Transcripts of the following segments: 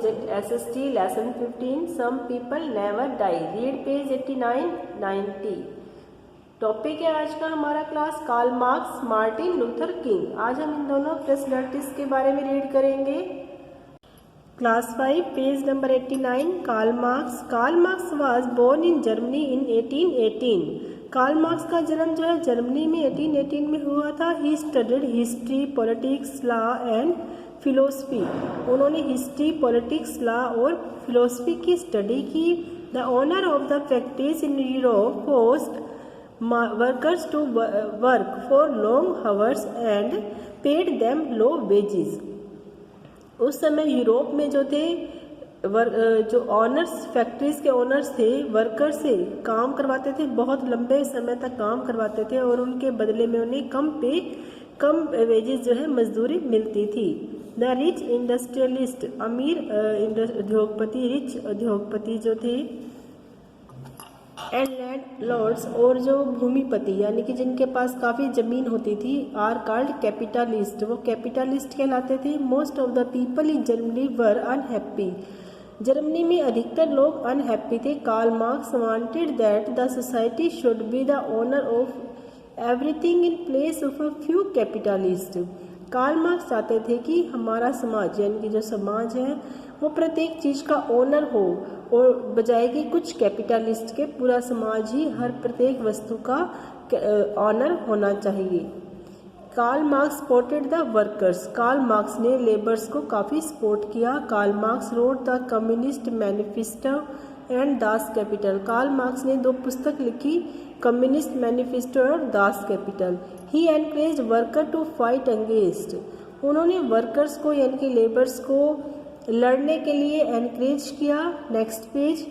subject SST lesson 15 some people never die. Read page 89-90. Topic है आज का हमारा class Karl Marx, Martin Luther King. आज हम इन दोनों पर्सनैलिटीज के बारे में रीड करेंगे। Class 5 page number 89। Karl Marx was born in Germany in 1818। Karl Marx का जन्म जो है जर्मनी में 1818 में हुआ था। He studied history, politics, law and philosophy. उन्होंने हिस्ट्री, पॉलिटिक्स, लॉ और फिलोसफी की स्टडी की। The owner of the factories in Europe forced workers to work for long hours and paid them low wages. उस समय Europe में जो थे जो ऑनर्स, फैक्ट्रीज के ऑनर्स थे, वर्कर से काम करवाते थे, बहुत लंबे समय तक काम करवाते थे और उनके बदले में उन्हें कम वेजेस जो है मजदूरी मिलती थी। द रिच इंडस्ट्रियलिस्ट, अमीर उद्योगपति जो थे, एंड लैंड लॉर्ड्स और जो भूमिपति यानी कि जिनके पास काफ़ी ज़मीन होती थी, आर कॉल्ड कैपिटलिस्ट, वो कैपिटलिस्ट कहलाते थे। Most of the people in Germany were unhappy. जर्मनी में अधिकतर लोग अनहैप्पी थे। Karl Marx wanted that the society should be the owner of everything in place of a few capitalist. Karl Marx चाहते थे कि हमारा समाज यानी कि जो समाज है वो प्रत्येक चीज़ का ओनर हो और बजाय कि कुछ कैपिटलिस्ट के पूरा समाज ही हर प्रत्येक वस्तु का ऑनर होना चाहिए। Karl Marx supported the workers. Karl Marx ने लेबर्स को काफ़ी सपोर्ट किया। Karl Marx wrote the communist manifesto and Das Kapital. Karl Marx ने 2 पुस्तक लिखी, कम्युनिस्ट मैनिफेस्टो और Das Kapital. He encourage worker to fight against. उन्होंने वर्कर्स को यानी कि लेबर्स को लड़ने के लिए एनकरेज किया। Next page.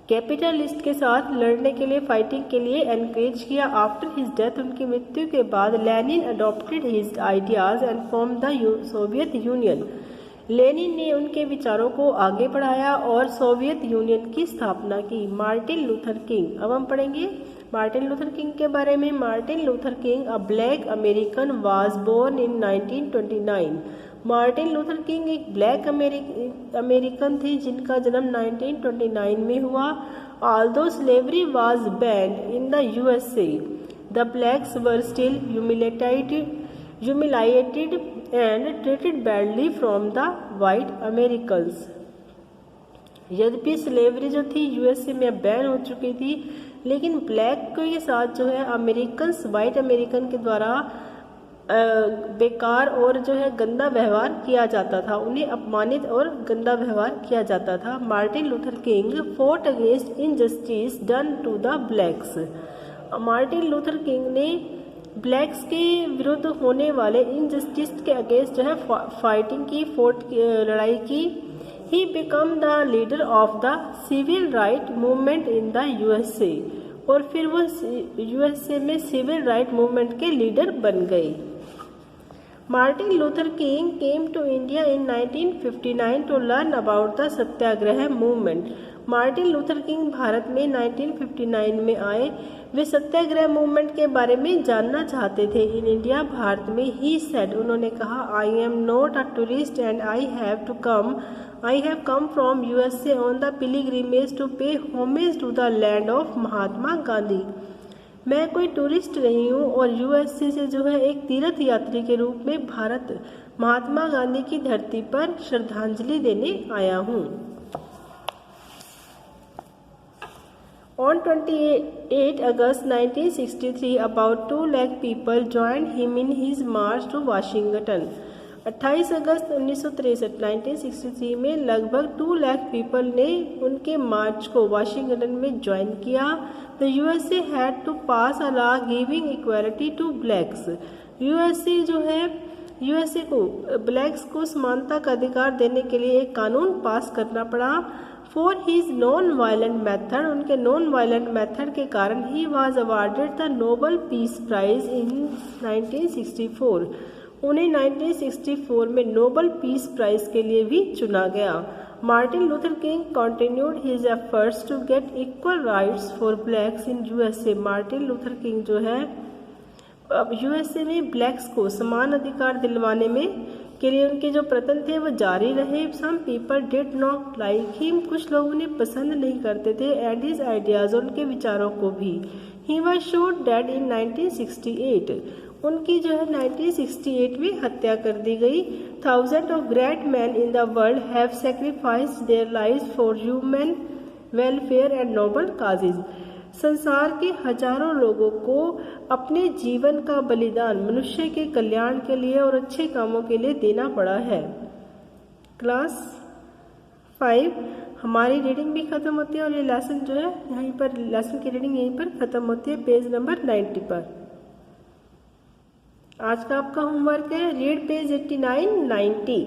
कैपिटलिस्ट के साथ लड़ने के लिए, फाइटिंग के लिए एनकरेज किया। आफ्टर हिज डेथ, उनकी मृत्यु के बाद, Lenin adopted his ideas and form the Soviet union. Lenin ने उनके विचारों को आगे बढ़ाया और सोवियत यूनियन की स्थापना की। मार्टिन लूथर किंग, अब हम पढ़ेंगे मार्टिन लूथर किंग के बारे में। Martin Luther King a black American was born in 1929। Martin Luther King एक ब्लैक अमेरिकन थे जिनका जन्म 1929 में हुआ। Although slavery was banned in the USA, the blacks were still humiliated and treated badly from the white Americans। यद्यपि slavery जो थी USA में बैन हो चुकी थी, लेकिन ब्लैक के साथ जो है वाइट अमेरिकन के द्वारा बेकार और जो है गंदा व्यवहार किया जाता था, उन्हें अपमानित और गंदा व्यवहार किया जाता था। Martin Luther King fought against injustice done to the blacks. Martin Luther King ने ब्लैक्स के विरुद्ध होने वाले इनजस्टिस के अगेंस्ट जो है फाइटिंग की, लड़ाई की। He become the leader of the civil right movement in the USA, और फिर वो USA में सिविल राइट मूवमेंट के लीडर बन गए। Martin Luther King came to India in 1959 to learn about the Satyagraha movement. Martin Luther King Bharat में 1959 में आए। वे सत्याग्रह मूवमेंट के बारे में जानना चाहते थे। इन इंडिया, भारत में, ही सेड, उन्होंने कहा, I am not a tourist and I have come from USA on the pilgrimage to pay homage to the land of Mahatma Gandhi. मैं कोई टूरिस्ट नहीं हूँ और USA से जो है एक तीर्थ यात्री के रूप में भारत महात्मा गांधी की धरती पर श्रद्धांजलि देने आया हूँ। On 28 August 1963, about 2 lakh people joined him in his march to Washington। 28 अगस्त 1963 में लगभग 2 लाख पीपल ने उनके मार्च को वाशिंगटन में ज्वाइन किया। The USA had to pass a law giving equality to blacks. USA को ब्लैक्स को समानता का अधिकार देने के लिए एक कानून पास करना पड़ा। For his non violent method, उनके नॉन वायलेंट मेथड के कारण ही was awarded the Nobel peace prize in 1964। उन्हें 1964 में नोबल पीस प्राइज के लिए भी चुना गया। Martin Luther King continued his efforts to get equal rights for blacks in USA। Martin Luther King जो है अब USA में ब्लैक्स को समान अधिकार दिलवाने में के लिए उनके जो प्रयत्न थे वो जारी रहे। Some people did not like him, कुछ लोग उन्हें पसंद नहीं करते थे, एंड हिज आइडियाज, उनके विचारों को भी। ही वॉज शॉट डेड इन 1968, उनकी जो है 1968 में हत्या कर दी गई। Thousand of great man in the world have sacrificed their lives for human welfare and noble causes, संसार के हजारों लोगों को अपने जीवन का बलिदान मनुष्य के कल्याण के लिए और अच्छे कामों के लिए देना पड़ा है। क्लास 5 हमारी रीडिंग भी खत्म होती है और ये लेसन जो है यहीं पर, लेसन की रीडिंग यहीं पर खत्म होती है पेज नंबर 90 पर। आज का आपका होमवर्क है रीड पेज 89, 90।